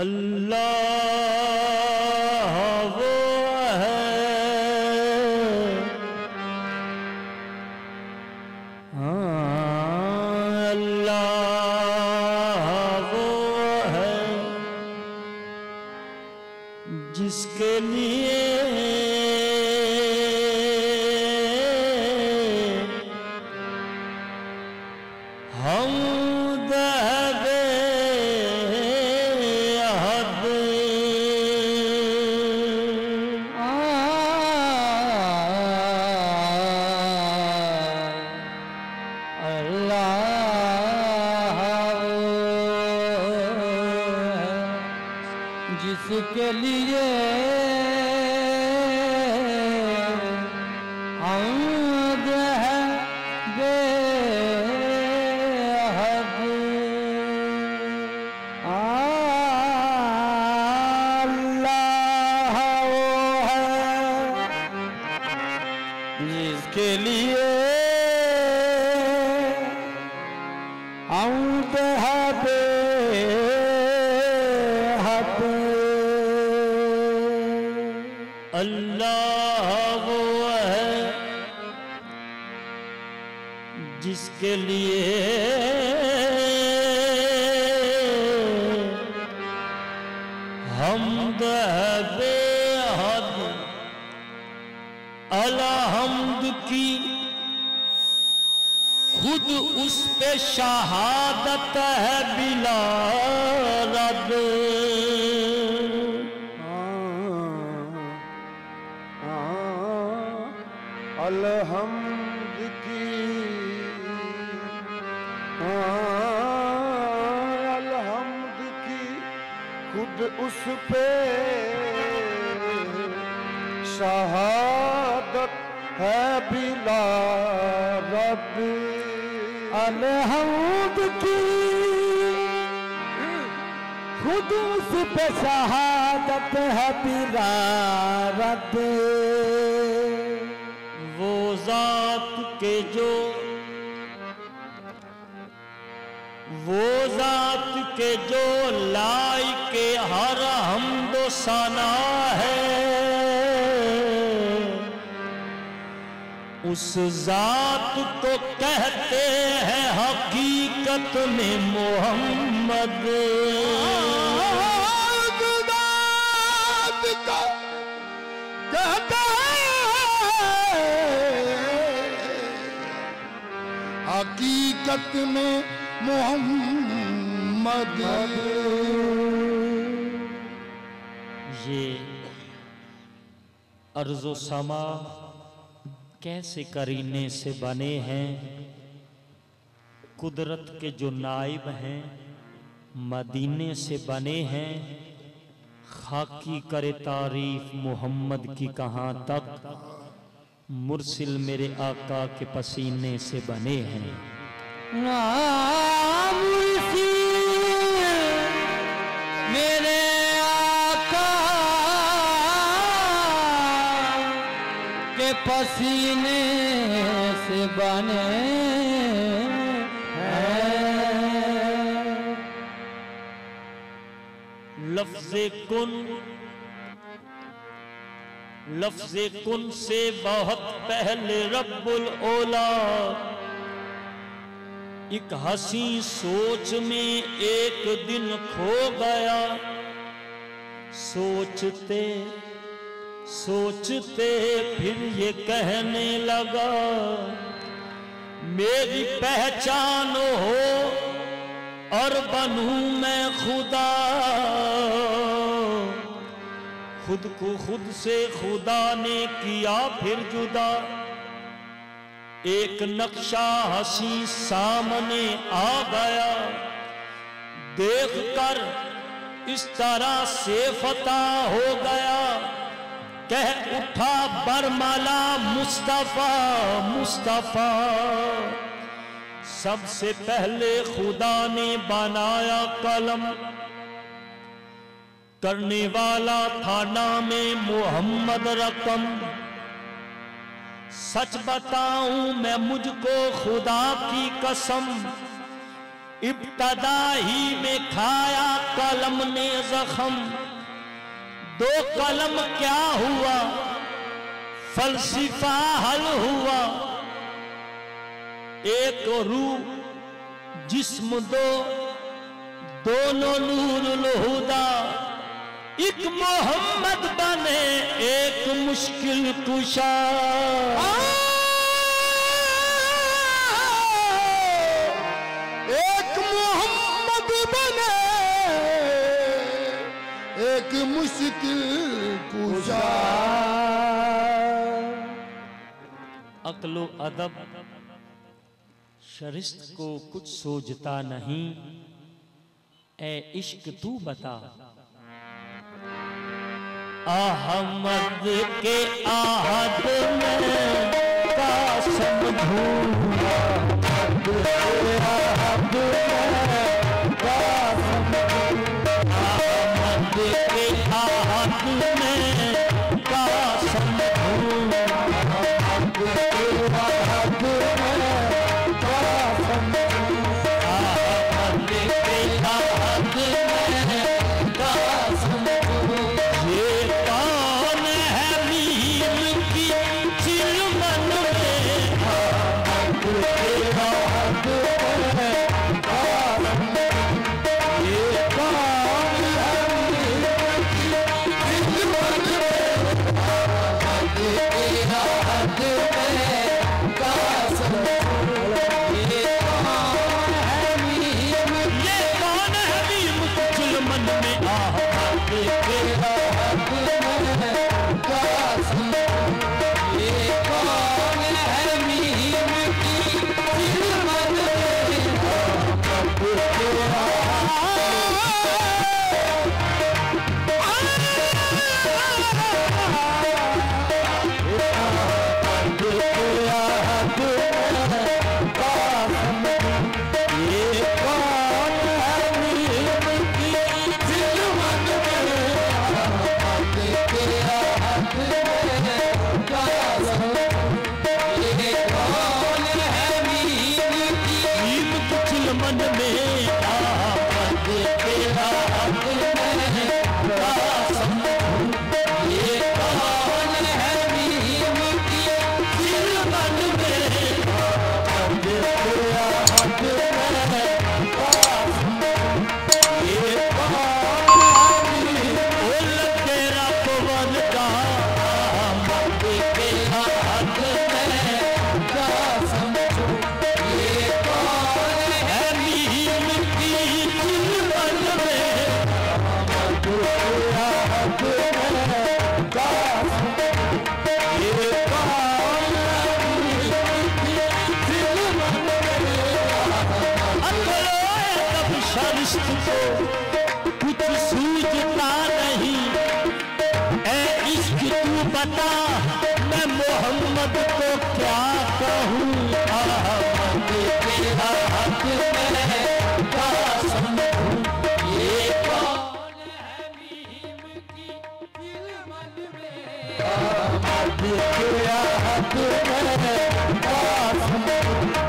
अल्लाह वो है, हाँ अल्लाह वो है जिसके लिए हम जिसके लिए हमद है बेहद। अल्लाह वो है जिसके लिए हमद है अल्लाह वो है जिसके लिए हमद है बेहद। अलहम्द की खुद उस पे शहादत है बिला रद। अलहम्द की अलहम्द की खुद उस पे शहादत है बिला रद। अलहम्द की खुद उस पे शहादत है बिला रद। वो ज़ात के जो लाइके हर हमदो सना है, उस ज़ात को कहते हैं हकीकत में मोहम्मद। हकीकत में मोहम्मद। ये अर्ज़ो समा कैसे करीने से बने हैं, कुदरत के जो नाइब हैं मदीने से बने हैं। खाकी करे तारीफ मोहम्मद की कहाँ तक, मुरसिल मेरे आका के पसीने से बने हैं। मेरे आका के पसीने से बने हैं। लफ्ज़े कुन से बहुत पहले रब्बुल ओला एक हसी सोच में एक दिन खो गया। सोचते सोचते फिर ये कहने लगा, मेरी पहचान हो और बनूं मैं खुदा। खुद को खुद से खुदा ने किया फिर जुदा। एक नक्शा हसी सामने आ गया, देखकर इस तरह से फता हो गया। कह उठा बरमाला मुस्तफा मुस्तफा। सबसे पहले खुदा ने बनाया कलम, करने वाला था नाम मोहम्मद रकम। सच बताऊं मैं मुझको खुदा की कसम, इब्तदा ही में खाया कलम ने जख्म। दो कलम क्या हुआ, फलसिफा हल हुआ। एक रूह जिस्म दो, दोनों नूरुल हुदा। एक मोहम्मद बने एक मुश्किल कुशा। एक मोहम्मद बने एक मुश्किल कुशा। अक्लो अदब शरिस्त को कुछ सोचता नहीं, ए इश्क तू बता। अहमद के आहद में कासम धूंगा, अहमद के आहद में कासम धूंगा, अहमद के आहद में कासम धूंगा, अहमद के आहद में कासम धूंगा, अहमद के आहद में कासम धूंगा। कुछ सूझता नहीं, ए इश्क तू बता मैं मोहम्मद को क्या कहूँ। अहमद के आहद में कासम धूंगा, ये कौन है मीम की दिल मन में। अहमद के आहद में कासम धूंगा,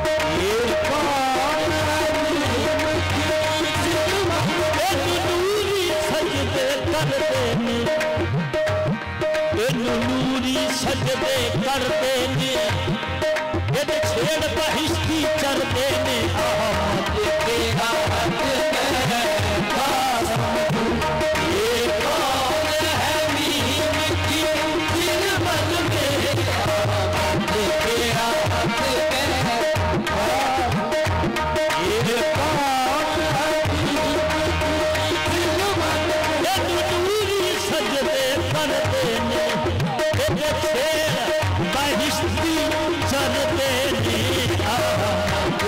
ये कौन है मीम की दिल मन में। नूरी सजदे कर देने, नूरी सजदे कर देने, ये छेड़ बहिश्ती चर देने। अहमद के आहद में कासम धूंगा, ये कौन है मीम की दिल मन में। अहमद के आहद में कासम धूंगा, ये कौन है मीम की दिल मन में। नूरी सजदे कर देने, छेड़ बहिश्ती चर देने। अहमद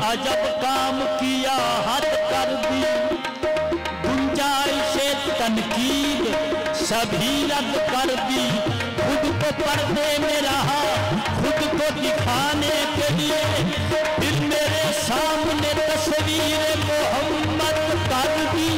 अजब काम किया हद कर दी, गुंजाइश तनकीद सभी रद्द कर दी। खुद को पर्दे में रहा खुद को दिखाने के लिए, फिर मेरे सामने तस्वीर मोहम्मद कर दी।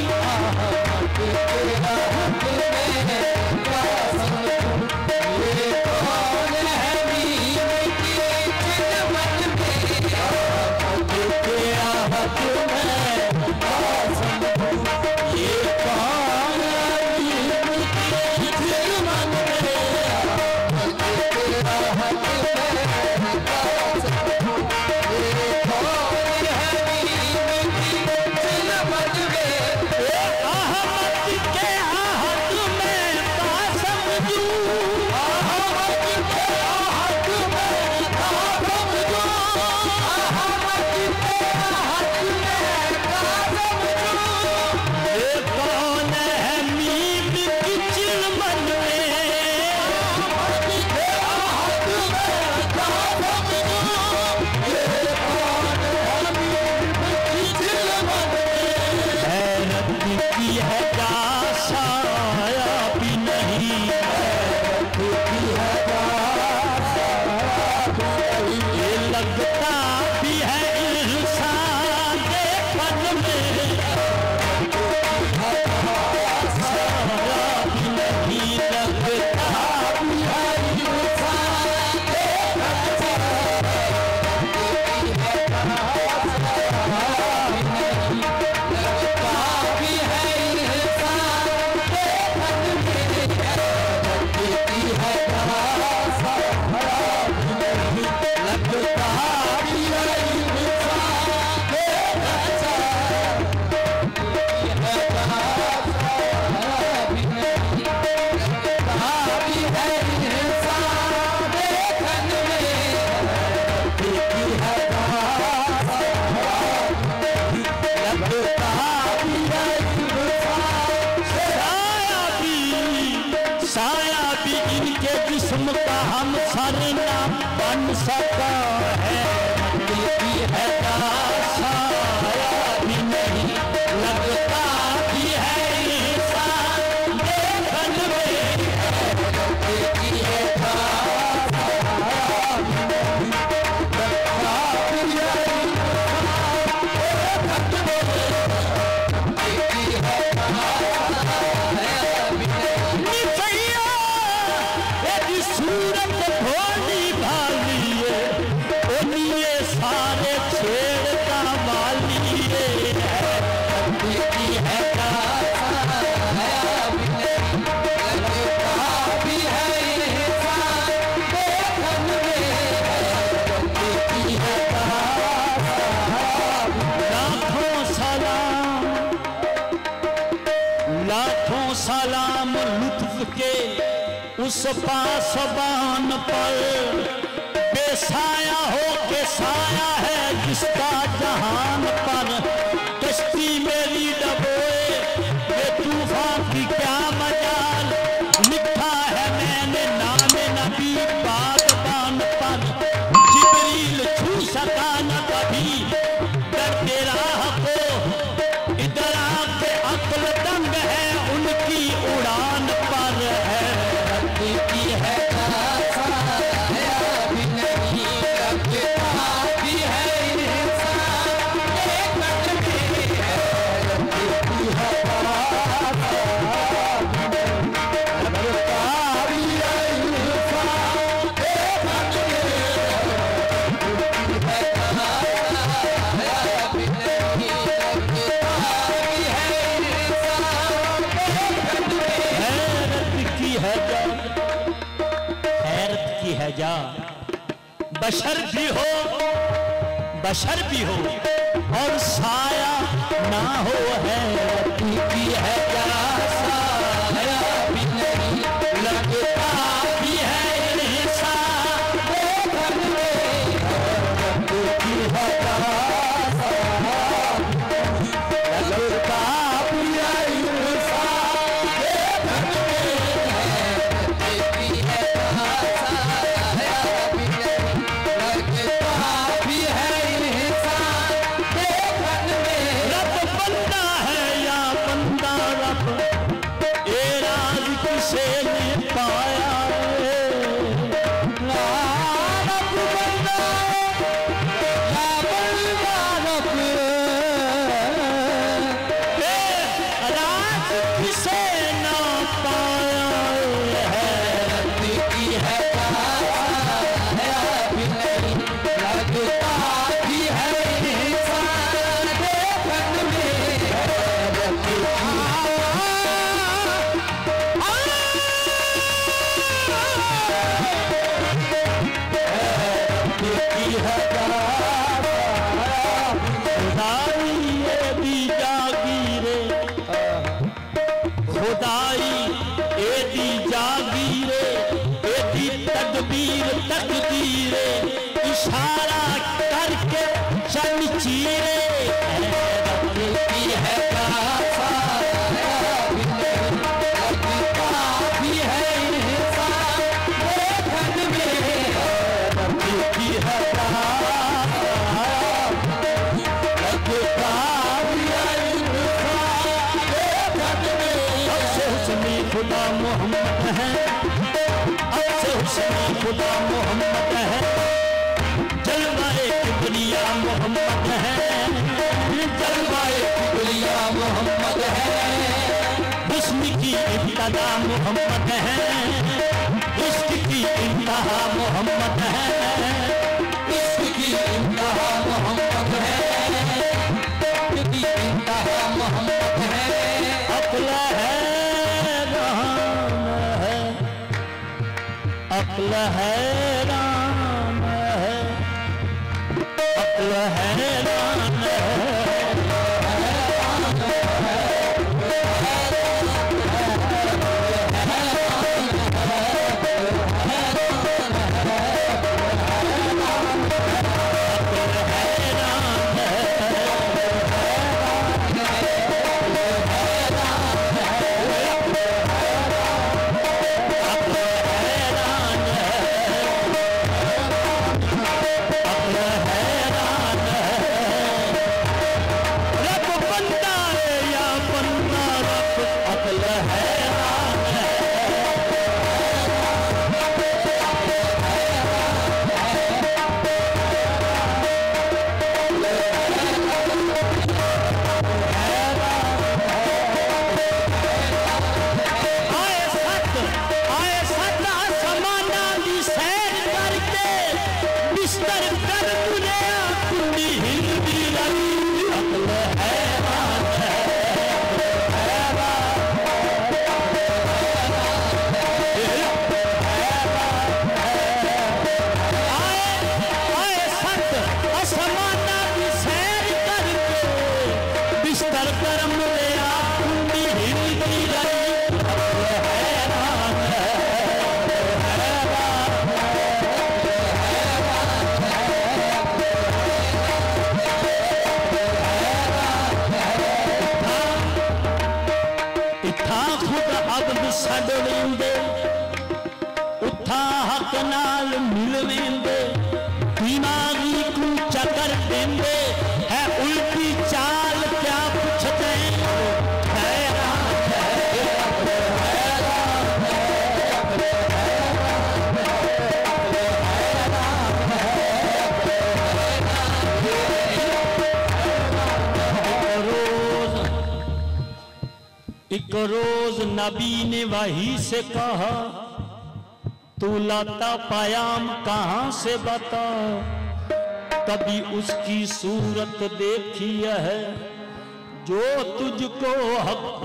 उस पासबान पर बेसाया हो के साया है जिसका जहान पर। कश्ती मेरी डबोए ये तूफान की क्या मजाल, लिखा है मैंने नाम नबी बागबान पर। जिब्रील छू सका न कभी डरते राह को, इधर आके अक्ल दंग है उनकी उड़ान पर है। बशर भी हो बशर भी हो और साया ना हो है की है क्या साया भी नहीं लगता भी है इंसान देखन में की है क्या लगता भी है इंसान देखन में की है क्या साया भी नहीं लगता भी है इंसान देखन में रब बंदा है या बंदा रब ए राज किसे ने पाया रे रब बंदा या बंदा रब ए राज किसे ना पाया है की है भी नहीं लगता भी है इंसान देखन में खुदाई ये भी जागीरे खुदाई ए दी जागीरे ए दी तकबीर तकदीरे इशारा करके चन चीरे की है भी है इंसान देखन में की है खुदा मोहम्मद है अब से हुस्न खुदा मोहम्मद है जलवाए किबरिया मोहम्मद है जलवाए किबरिया मोहम्मद है हुस्न की इब्तिदा मोहम्मद है इश्क की इंतहा मोहम्मद है इश्क की इंतहा मोहम्मद है इश्क की इंतहा मोहम्मद है अक्ल है अक्ल हैरान है अक्ल हैरान है उठा हक नाल मिलवेंदे दिमागी को चकर देंदे है उल्टी चाल क्या पूछते एक रोज नबी ने वही से कहा तू लाता पायाम कहां से बता कभी उसकी सूरत देखी है जो तुझको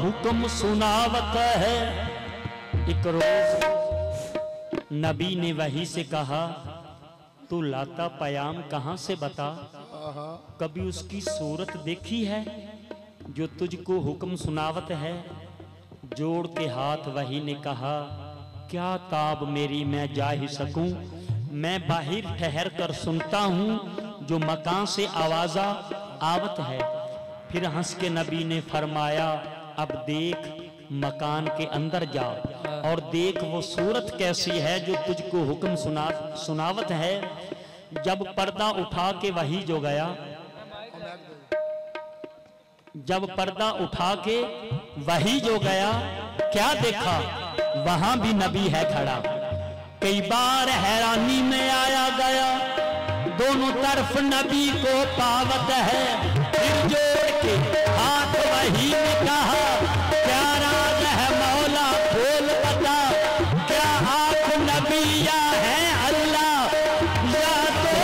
हुक्म सुनावत है। एक रोज नबी ने वही से कहा तू लाता पयाम कहां से बता कभी उसकी सूरत देखी है जो तुझको हुक्म सुनावत है? जोड़ के हाथ वही ने कहा, क्या ताब मेरी मैं जा ही सकूं, मैं बाहर ठहर कर सुनता हूं जो मकान से आवाजा आवत है। फिर हंस के नबी ने फरमाया, अब देख मकान के अंदर जा और देख वो सूरत कैसी है जो तुझको हुक्म सुनावत है। जब पर्दा उठा के वही जो गया, जब पर्दा उठा के वही जो गया, क्या देखा? वहां भी नबी है खड़ा। कई बार हैरानी में आया गया, दोनों तरफ नबी को पावत है। फिर जोड़ के हाथ वही ने कहा, क्या राज है मौला खोल बता, क्या आंख नबी या है अल्लाह, या तो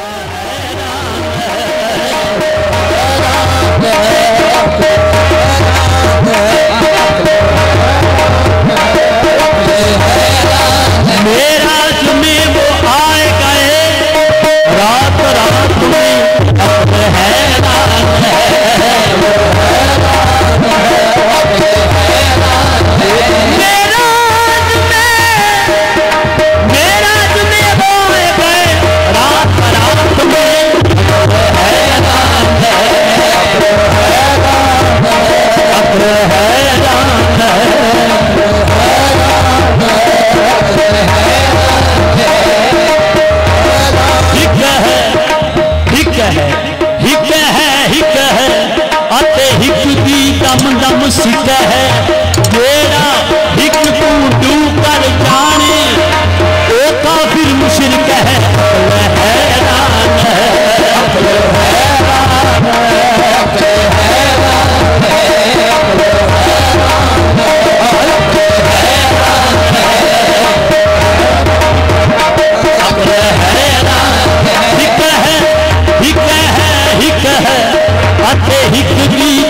मेरा तुम्हें वो आए गए रात रात में दम सिक है जेड़ा हिक तू डू कर जाने, ओ काफिर मुशरिक है। हैरान है,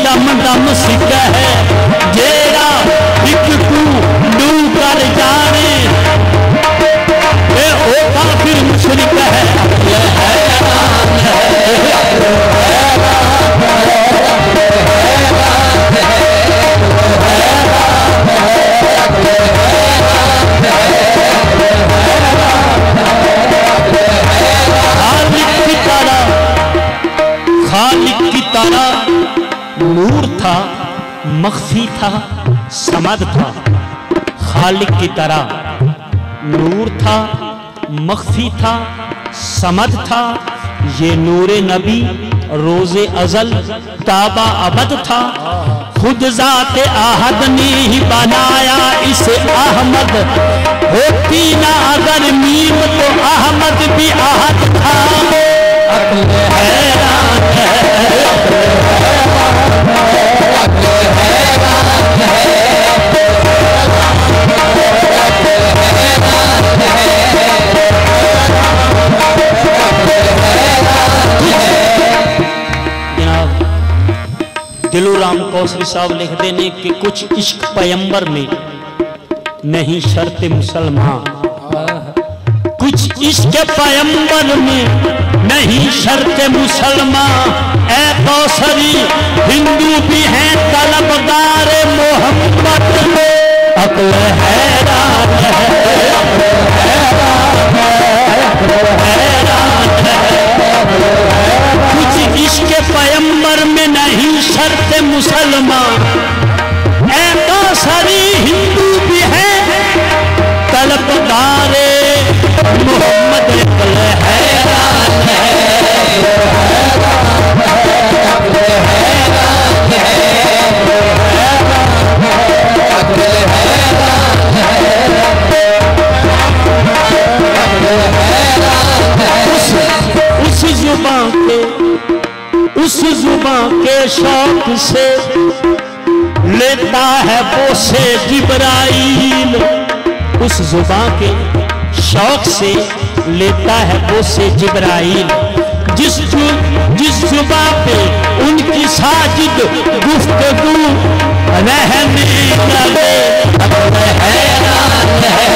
दम दम सिक है जेड़ा हिक तू डू कर जाने, ओ काफिर मुशरिक है। खालिक की तरह नूर था, मख्फी था, समद था। खालिक की तरह नूर था, मख्फी था, समद था। ये नूरे नबी रोजे अजल ताबा अबद था। खुद जाते आहद ने ही बनाया इसे अहमद, होती ना अगर मीम तो अहमद भी आहद था। हैरान दिलूराम कौसरी साहब लिखते ने कि कुछ इश्क पैगंबर में नहीं शर्त मुसलमान, कुछ इश्क पैगंबर में नहीं शर्त मुसलमान। ऐ कौसरी हिंदू भी हैं तलबगार मोहम्मद, अक्ल हैरान कुछ इश्क पैगंबर में नहीं शर्त मुसलमान। ऐ कौसरी हिंदू भी हैं तलबगार मोहम्मद, अक्ल हैरान उस जुबान के शौक से लेता है बोसे जिब्राइल, उस जुबान के शौक से लेता है बोसे जिब्राइल। जिस जुबान पे उनकी साजिद गुफ्तगू रहने लगे, हैरान है।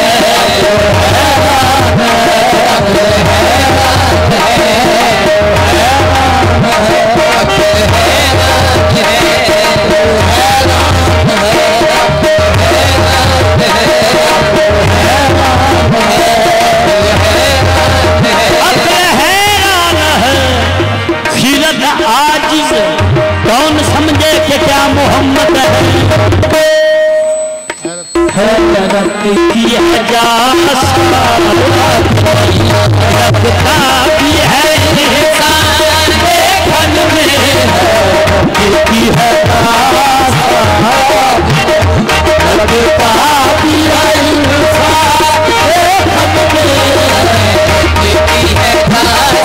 की है जास रखता भी है इंसान देखन में की है जास रखता भी है इंसान देखन में की है जास भी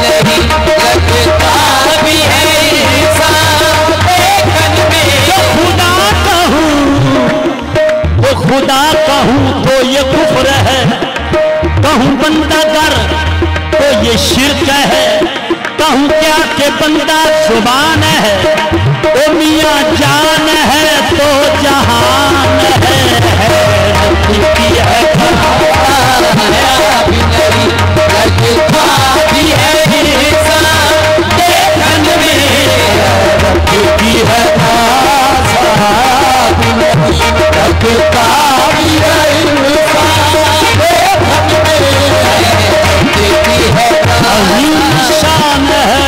नहीं लगता भी है इंसान देखन में खुदा कहूँ तो ये कुफ्र है, कहूँ बंदा कर तो ये शिर्क है, कहूँ क्या के बंदा जुबान है, ओ मियाँ जान है तो जहान है भी है भी है इंसान देखन में भी है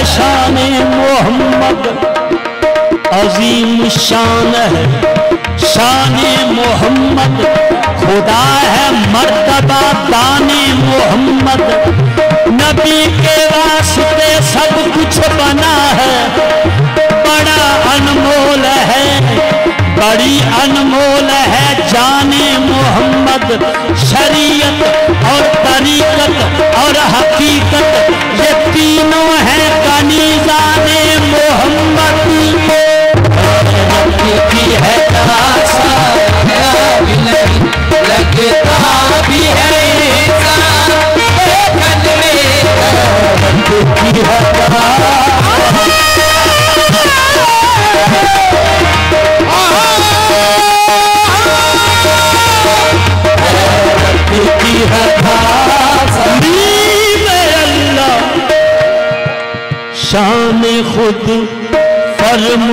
शान मोहम्मद अजीम शान है शान मोहम्मद खुदा है मर्तबा दाने मोहम्मद नबी के वास्ते सब कुछ बना है बड़ा अनमोल है बड़ी अनमोल है जाने मोहम्मद शरीयत और तरीकत और हकीकत ये तीनों हैं कनीज़ाने मोहम्मद की है लगता भी है शान खुद फरमूदाई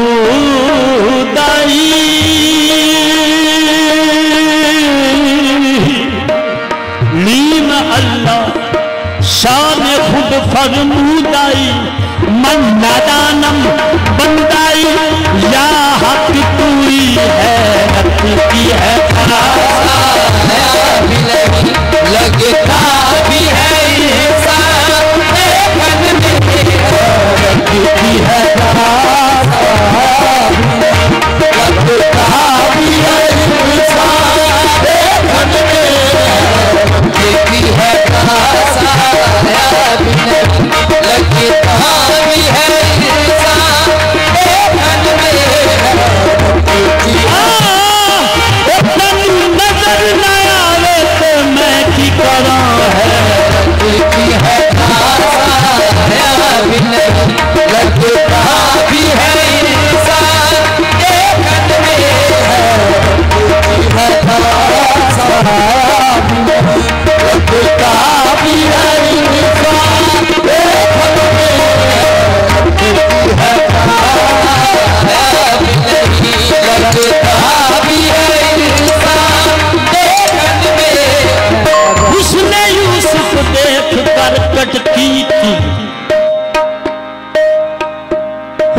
लीम अल्लाह शान खुद फरमूदाई मन नादानम बंदाई या हक तूई है की है लगता भी है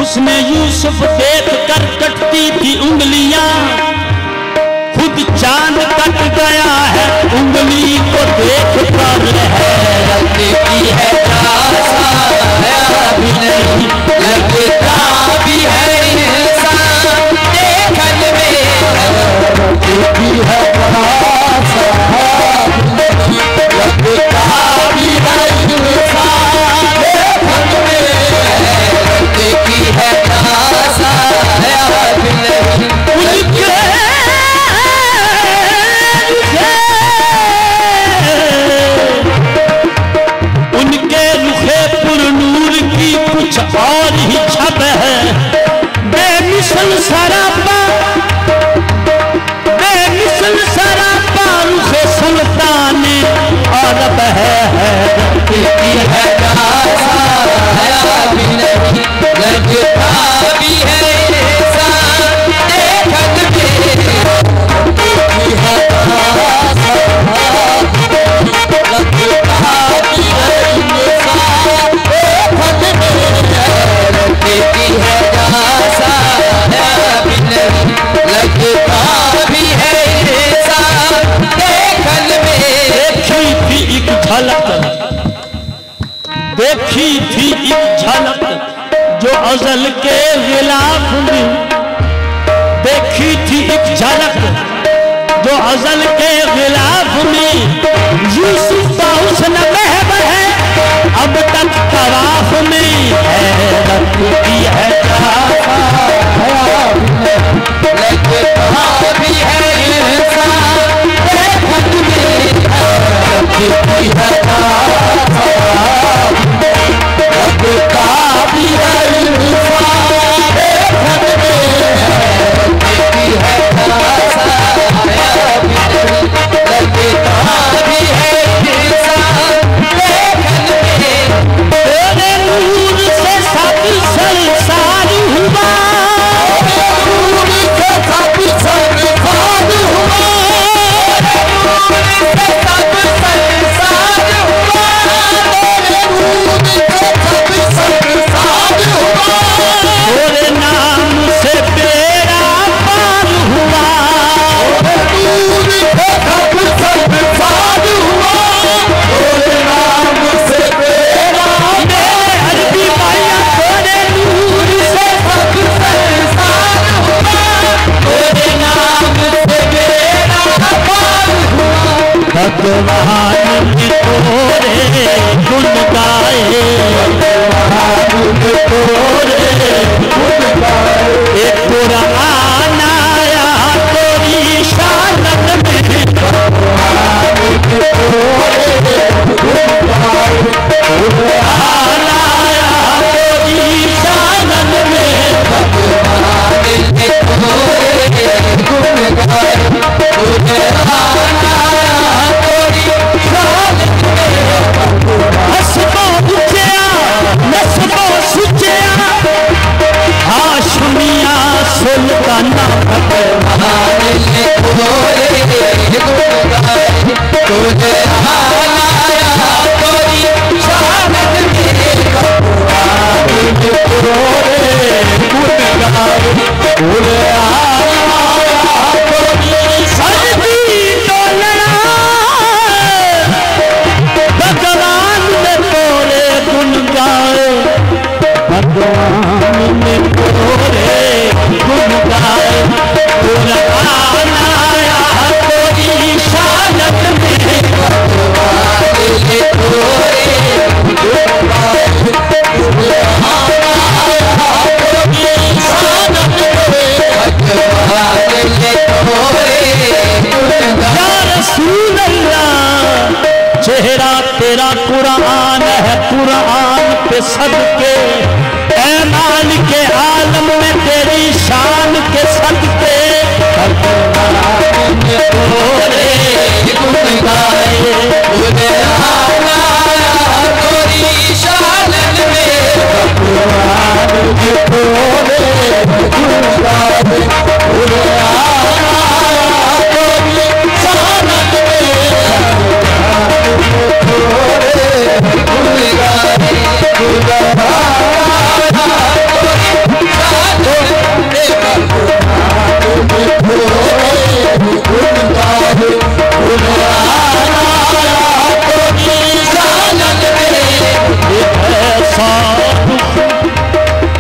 उसने यूसुफ देख कर कटती थी उंगलियां खुद चांद कट गया है उंगली को देख कर है की है भी नहीं लगता भी है इंसान देखन में की है देखी थी एक झलक जो अज़ल के गिलाफ में, देखी थी एक झलक जो अज़ल के गिलाफ में। यूसुफ का हुस्न महब है अब तक तवाफ में, हैरत की है भी है इंसान देखत में, हैरत की है भगवान के तोरे गुण गाए, एक कुरान आया तेरी शानत में, भगवान के तोरे गुण गाए, कुरान आया तेरी शानत में, भगवान के तोरे गुण गाए, सुल्ताना भगवान ने तोरे गुण गाए, तुझे आया कोई शानत में, भगवान ने तोरे गुण गाए, तुझे आया कोई सर्दी डोलना, भगवान ने तोरे गुण गाए, भगवान ने तोरे गुण गाए, कुरान आया तेरी शानत में, भगवान ने तोरे गुण गाए, कुरान आया तेरी शानत में, भगवान ने तोरे गुण गाए। या रसूल अल्लाह चेहरा तेरा कुरान है, कुरान पे सदके ऐमान के आलम में तेरी शान के सदके, भगवान ने तोरे गुण गाए, कुरान आया तेरी शानत में, भगवान ने तोरे गुण गाए, कुरान आया तेरी शानत में, भगवान ने तोरे गुण गाए, कुरान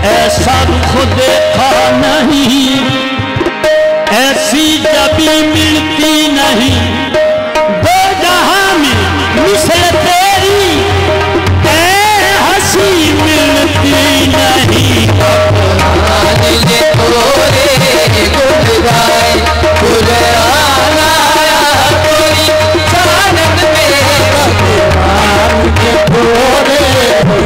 ऐसा रुख देखा नहीं, ऐसी जबी मिलती नहीं, दो जहां में मिसल तेरी ऐ हंसी मिलती नहीं, भगवान ने तोरे गुण गाए, कुरान आया तेरी शानत में, भगवान ने तोरे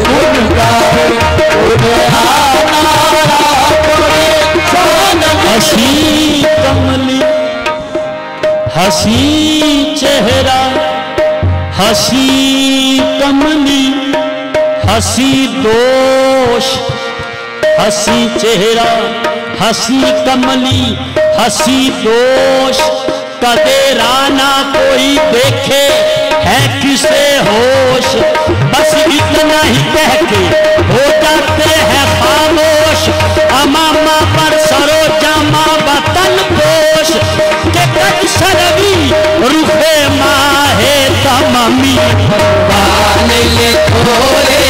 गुण गाए, कुरान आया तेरी शानत। हसी कमली हसी चेहरा, हसी कमली हसी दोष, हसी चेहरा हसी कमली हसी दोष, कदेरा ना कोई देखे है किसे होश, बस इतना ही कह के हो जाते हैं खामोश, अमामा पर सरो जामा वतन पोश, के कद शरवी रुखे माहे तमामी, भगवान ने तोरे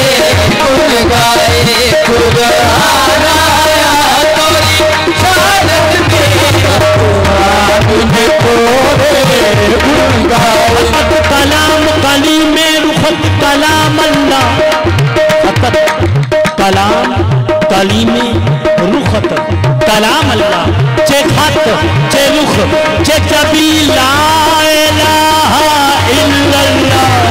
अल्लाह फकत कलाम कलीमे रुखत कलाम अल्लाह चे खत चे रुख चे कबी ला इलाहा इल्लल्लाह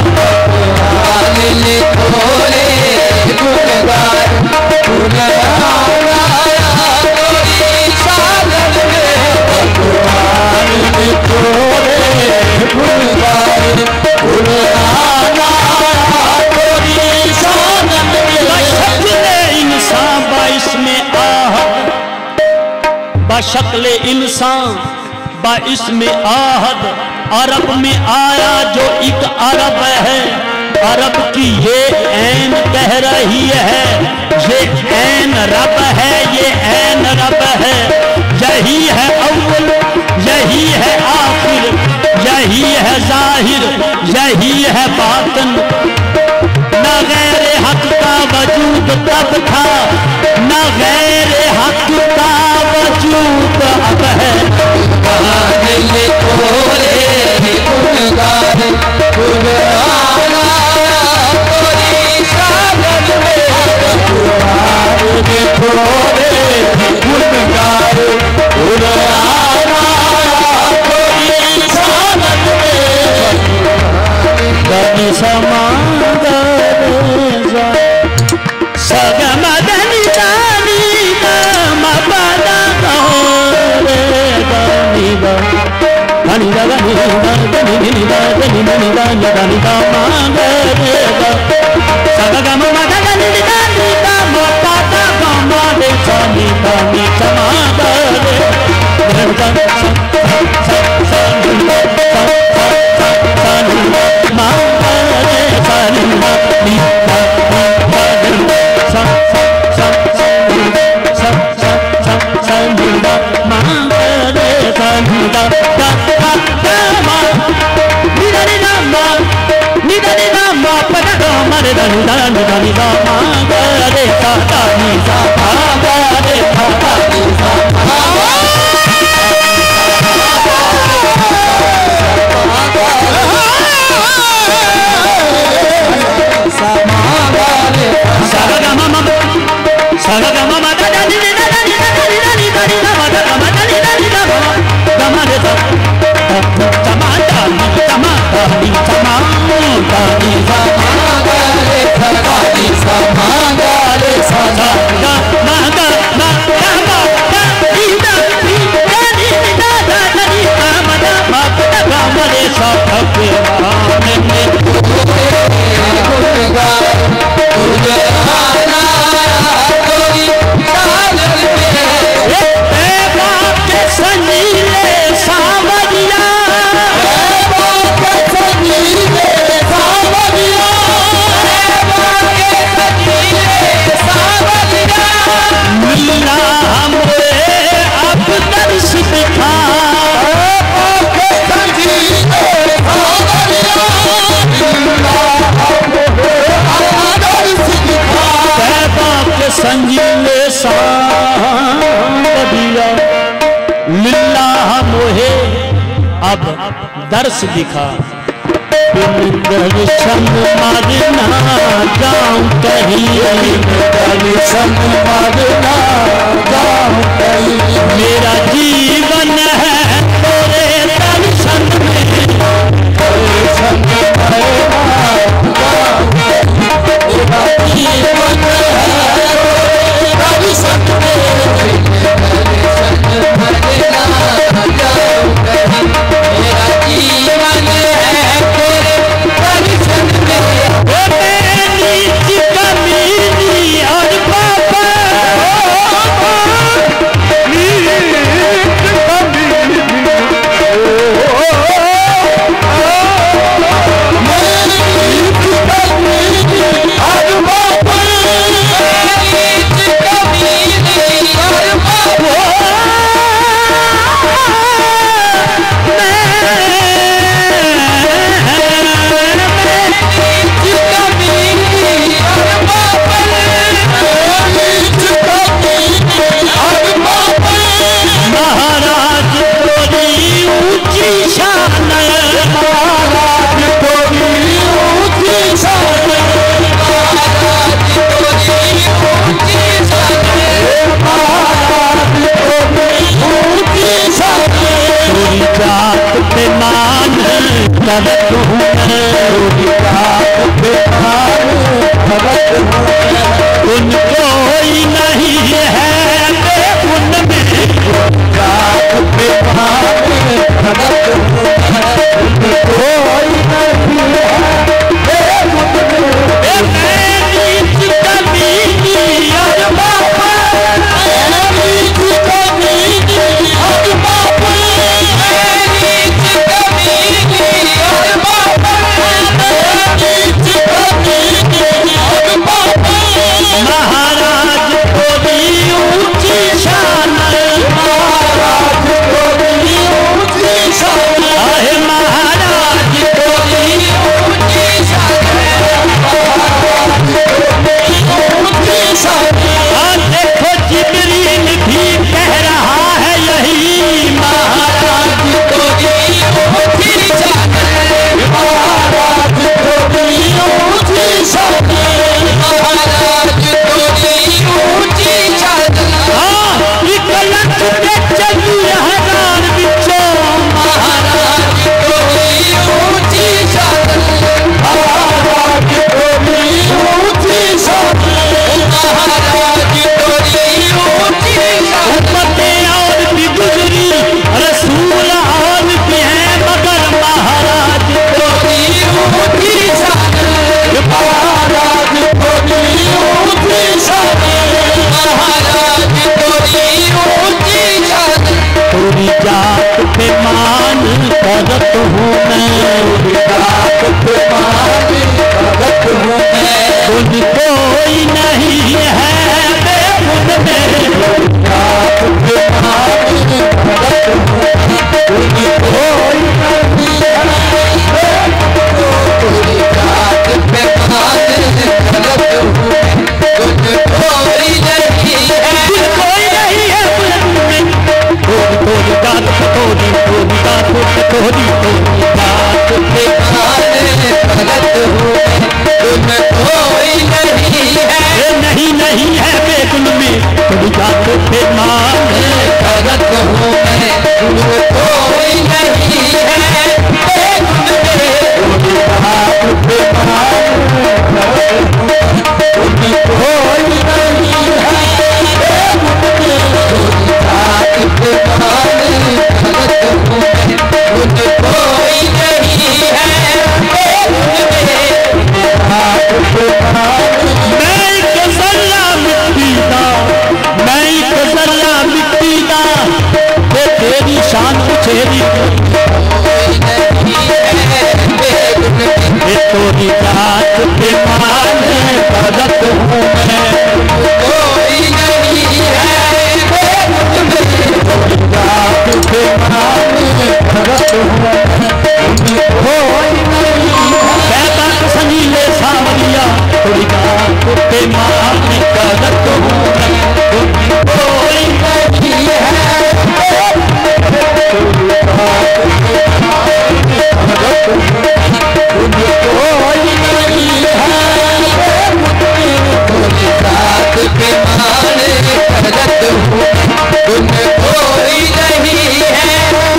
शक्ल इंसान बा इसमें आहद अरब में आया जो एक अरब है अरब की ये ऐन कह रही है ये ऐन रब है ये ऐन रब है यही है अव्वल यही है आखिर यही है जाहिर यही है बातिन न गैर हक का वजूद तब था न गैर हक का वजूद अब है अब दर्श दिखा दर्शन मारना जाऊं कहीं दर्शन मारना जाऊं कहीं मेरा जीवन है तेरे दर्शन में दर्शन मारना जाऊं कहीं मेरा जीवन है दर्शन में दर्शन मारना जाऊं कहीं मेरा जीवन है तेरे दर्शन में मेरी कमीनी और पापा गुण कोई नहीं है बेगुन में, जात पे मान भगत हूँ मैं, गुण कोई नहीं है कोई जात पे मान भगत हूँ मैं, गुण कोई नहीं है कोई नहीं है कोई जात पतोरी कोई जात पतोरी कोई जात पे मान भगत हूँ मैं, गुण कोई नहीं है नहीं है बेगुन में, कोई जात पे मान भगत हूँ मैं, गुण कोई नहीं है बेगुन में, कोई जात पे मान भगत हूँ मैं, गुण कोई नहीं है बेगुन में, कोई जात पे मान भगत हूँ मैं, गुण कोई नहीं है बेगुन में, जात पे मान मैं एक जर्रा मिट्टी दा, मैं एक जर्रा मिट्टी दा, ते तेरी शान तेरी तोरी जात पे मान भगत हूँ मैं, कोई नहीं है जात पे मान भगत हूँ मैं, कोई नहीं है सनीले सावरिया, कोई जात पे मान भगत हूँ मैं, कोई नहीं है भगत हूँ कोई नहीं है कोई जात पे मान भगत हूँ गुण कोई नहीं है गुण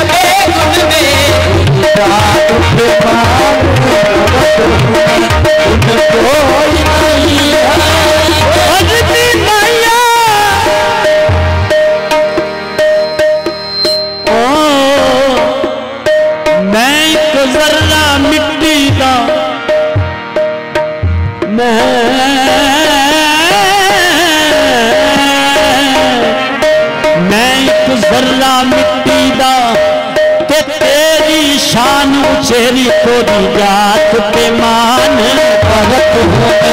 में जात पे मान भगत हूँ गुण कोई नहीं है भगती मैया ओ मैं एक जर्रा मिट्टी दा, मैं एक जर्रा मिट्टी दा, ते तेरी शान उचेरी तोरी जात पे मान भगत हूँ मैं,